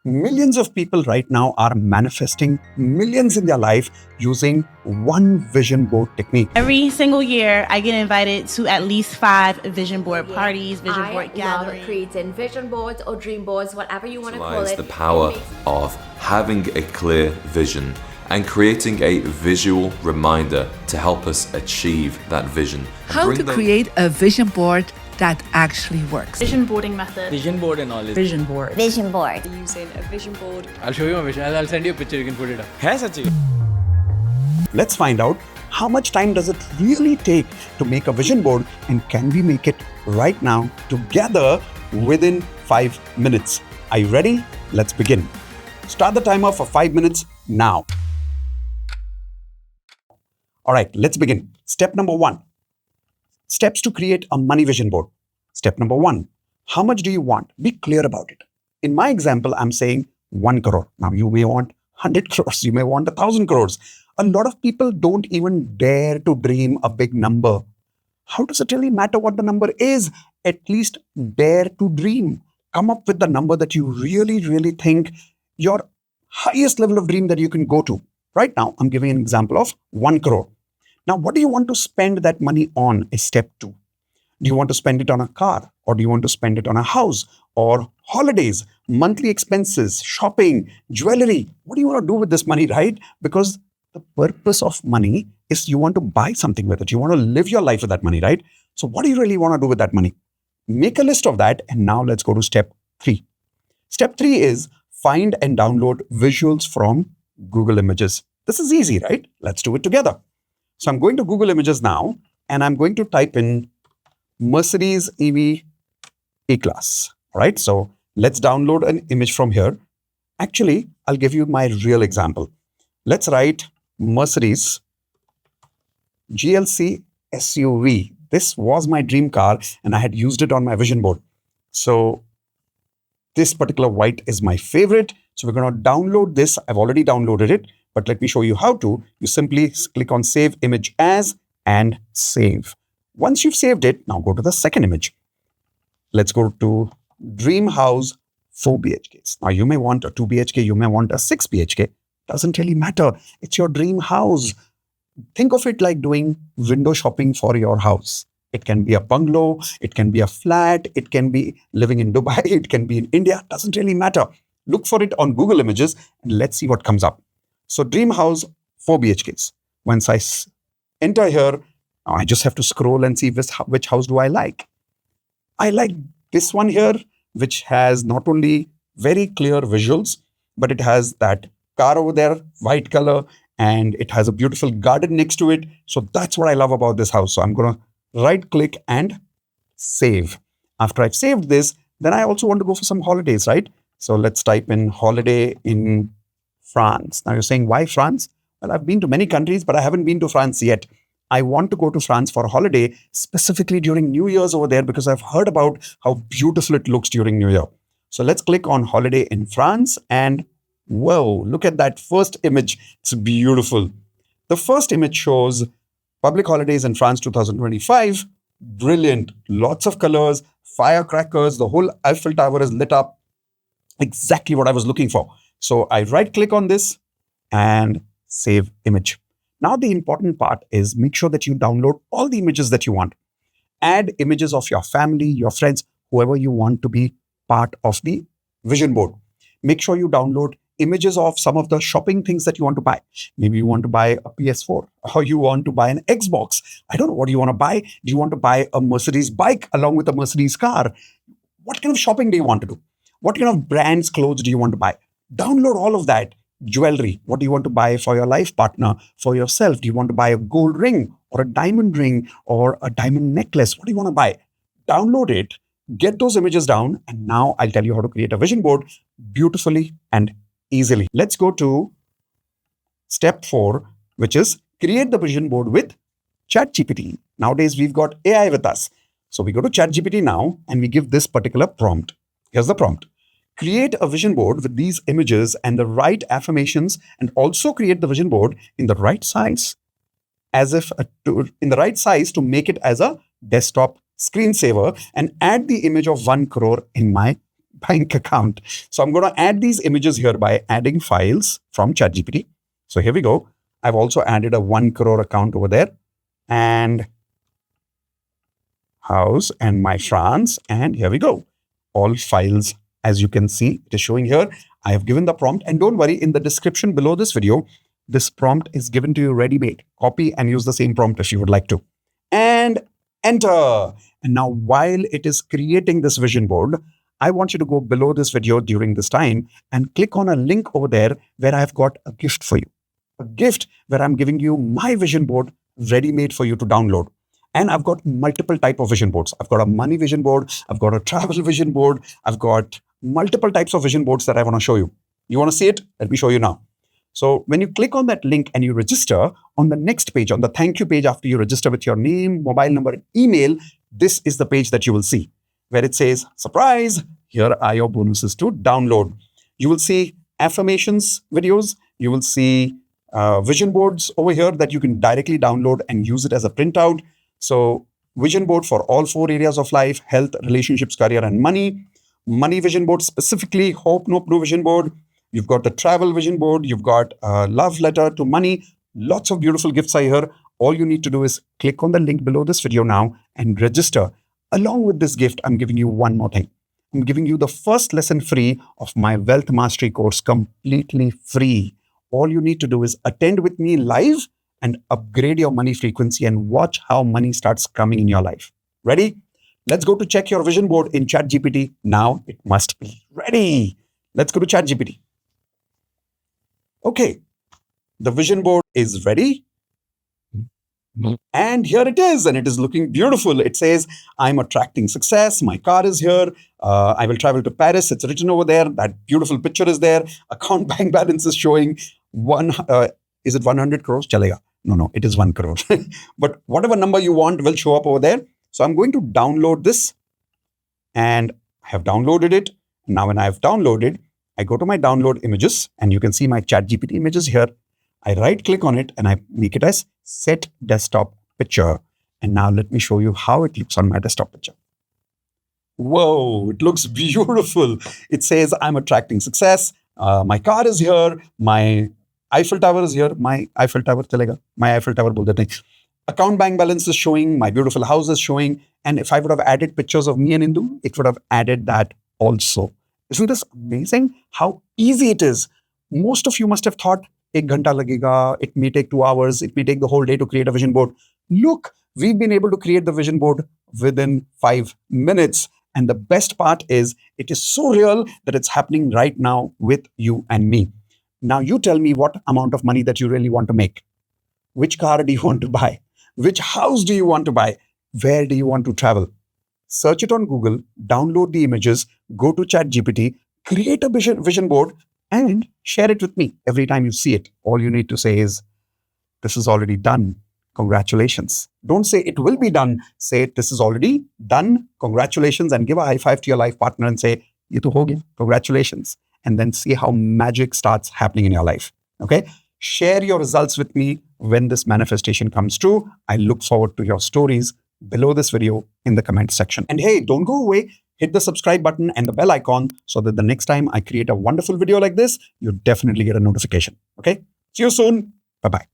Millions of people right now are manifesting millions in their life using one vision board technique. Every single year, I get invited to at least 5 vision board parties, vision board gatherings. Love creating vision boards or dream boards, whatever you want to call it. The power of having a clear vision and creating a visual reminder to help us achieve that vision. How to create a vision board that actually works. Vision boarding method. Vision board and all this. Vision board. Vision board. Using a vision board. I'll show you my vision. I'll send you a picture. You can put it up. है सच्ची? Let's find out how much time does it really take to make a vision board, and can we make it right now together within 5 minutes? Are you ready? Let's begin. Start the timer for 5 minutes now. All right, let's begin. Step number 1. Steps to create a money vision board. Step number 1. How much do you want? Be clear about it. In my example, I'm saying 1 crore. Now, you may want 100 crores. You may want 1,000 crores. A lot of people don't even dare to dream a big number. How does it really matter what the number is? At least dare to dream. Come up with the number that you really, really think your highest level of dream that you can go to. Right now, I'm giving an example of 1 crore. Now, what do you want to spend that money on is step 2. Do you want to spend it on a car, or do you want to spend it on a house, or holidays, monthly expenses, shopping, jewelry? What do you want to do with this money, right? Because the purpose of money is you want to buy something with it. You want to live your life with that money, right? So what do you really want to do with that money? Make a list of that. And now let's go to step 3. Step 3 is find and download visuals from Google Images. This is easy, right? Let's do it together. So I'm going to Google Images now, and I'm going to type in Mercedes EV E-Class. All right, so let's download an image from here. Actually, I'll give you my real example. Let's write Mercedes GLC SUV. This was my dream car, and I had used it on my vision board. So this particular white is my favorite. So we're going to download this. I've already downloaded it, but let me show you how to. You simply click on Save Image As and save. Once you've saved it, now go to the second image. Let's go to Dream House 4 BHKs. Now you may want a 2 BHK, you may want a 6 BHK. Doesn't really matter. It's your dream house. Think of it like doing window shopping for your house. It can be a bungalow, it can be a flat, it can be living in Dubai, it can be in India. Doesn't really matter. Look for it on Google Images and let's see what comes up. So Dream House 4 BHKs. Once I enter here, I just have to scroll and see which house do I like. I like this one here, which has not only very clear visuals, but it has that car over there, white color, and it has a beautiful garden next to it. So that's what I love about this house. So I'm going to right click and save. After I've saved this, then I also want to go for some holidays, right? So let's type in holiday in France. Now you're saying, why France? Well, I've been to many countries, but I haven't been to France yet. I want to go to France for a holiday, specifically during New Year's over there, because I've heard about how beautiful it looks during New Year. So let's click on holiday in France, and whoa, look at that first image. It's beautiful. The first image shows public holidays in France 2025. Brilliant. Lots of colors, firecrackers. The whole Eiffel Tower is lit up. Exactly what I was looking for. So I right click on this and save image. Now the important part is make sure that you download all the images that you want. Add images of your family, your friends, whoever you want to be part of the vision board. Make sure you download images of some of the shopping things that you want to buy. Maybe you want to buy a PS4 or you want to buy an Xbox. I don't know what you want to buy. Do you want to buy a Mercedes bike along with a Mercedes car? What kind of shopping do you want to do? What kind of brands clothes do you want to buy? Download all of that. Jewelry. What do you want to buy for your life partner, for yourself? Do you want to buy a gold ring or a diamond ring or a diamond necklace? What do you want to buy? Download it, get those images down, and now I'll tell you how to create a vision board beautifully and easily. Let's go to step 4, which is create the vision board with ChatGPT. Nowadays, we've got AI with us. So we go to ChatGPT now and we give this particular prompt. Here's the prompt. Create a vision board with these images and the right affirmations, and also create the vision board in the right size, to make it as a desktop screensaver, and add the image of 1 crore in my bank account. So I'm going to add these images here by adding files from ChatGPT. So here we go. I've also added a 1 crore account over there, and house and my France. And here we go. All files, as you can see, it is showing here. I have given the prompt, and don't worry, in the description below this video, this prompt is given to you ready-made. Copy and use the same prompt if you would like to. And enter. And now while it is creating this vision board, I want you to go below this video during this time and click on a link over there where I've got a gift for you. A gift where I'm giving you my vision board ready-made for you to download. And I've got multiple type of vision boards. I've got a money vision board. I've got a travel vision board. I've got multiple types of vision boards that I want to show you. You want to see it? Let me show you now. So when you click on that link and you register, on the next page, on the thank you page after you register with your name, mobile number, email, this is the page that you will see where it says, surprise, here are your bonuses to download. You will see affirmations videos. You will see vision boards over here that you can directly download and use it as a printout. So vision board for all 4 areas of life: health, relationships, career, and money. Money vision board specifically, hope no pro vision board. You've got the travel vision board. You've got a love letter to money. Lots of beautiful gifts are here. All you need to do is click on the link below this video now and register. Along with this gift, I'm giving you one more thing. I'm giving you the first lesson free of my Wealth Mastery course, completely free. All you need to do is attend with me live and upgrade your money frequency and watch how money starts coming in your life. Ready? Let's go to check your vision board in ChatGPT. Now it must be ready. Let's go to ChatGPT. Okay, the vision board is ready. And here it is, and it is looking beautiful. It says, I'm attracting success. My car is here. I will travel to Paris. It's written over there. That beautiful picture is there. Account bank balance is showing is it 100 crores? Chalega. No, it is 1 crore. But whatever number you want will show up over there. So I'm going to download this, and I have downloaded it. Now when I have downloaded, I go to my download images, and you can see my ChatGPT images here. I right click on it and I make it as set desktop picture. And now let me show you how it looks on my desktop picture. Whoa, it looks beautiful. It says I'm attracting success. My car is here. My Eiffel Tower is here. My Eiffel Tower chalega. My Eiffel Tower bol dete hain. Account bank balance is showing. My beautiful house is showing. And if I would have added pictures of me and Indu, it would have added that also. Isn't this amazing? How easy it is. Most of you must have thought, 1 ghanta lagega, it may take 2 hours, it may take the whole day to create a vision board. Look, we've been able to create the vision board within 5 minutes. And the best part is, it is so real that it's happening right now with you and me. Now you tell me what amount of money that you really want to make. Which car do you want to buy? Which house do you want to buy? Where do you want to travel? Search it on Google, download the images, go to ChatGPT, create a vision board, and share it with me every time you see it. All you need to say is, this is already done. Congratulations. Don't say it will be done. Say this is already done. Congratulations. And give a high five to your life partner and say, ye to ho gaya. Congratulations. And then see how magic starts happening in your life. Okay. Share your results with me when this manifestation comes true. I look forward to your stories below this video in the comment section. And hey, don't go away. Hit the subscribe button and the bell icon so that the next time I create a wonderful video like this, you definitely get a notification. Okay. See you soon. Bye-bye.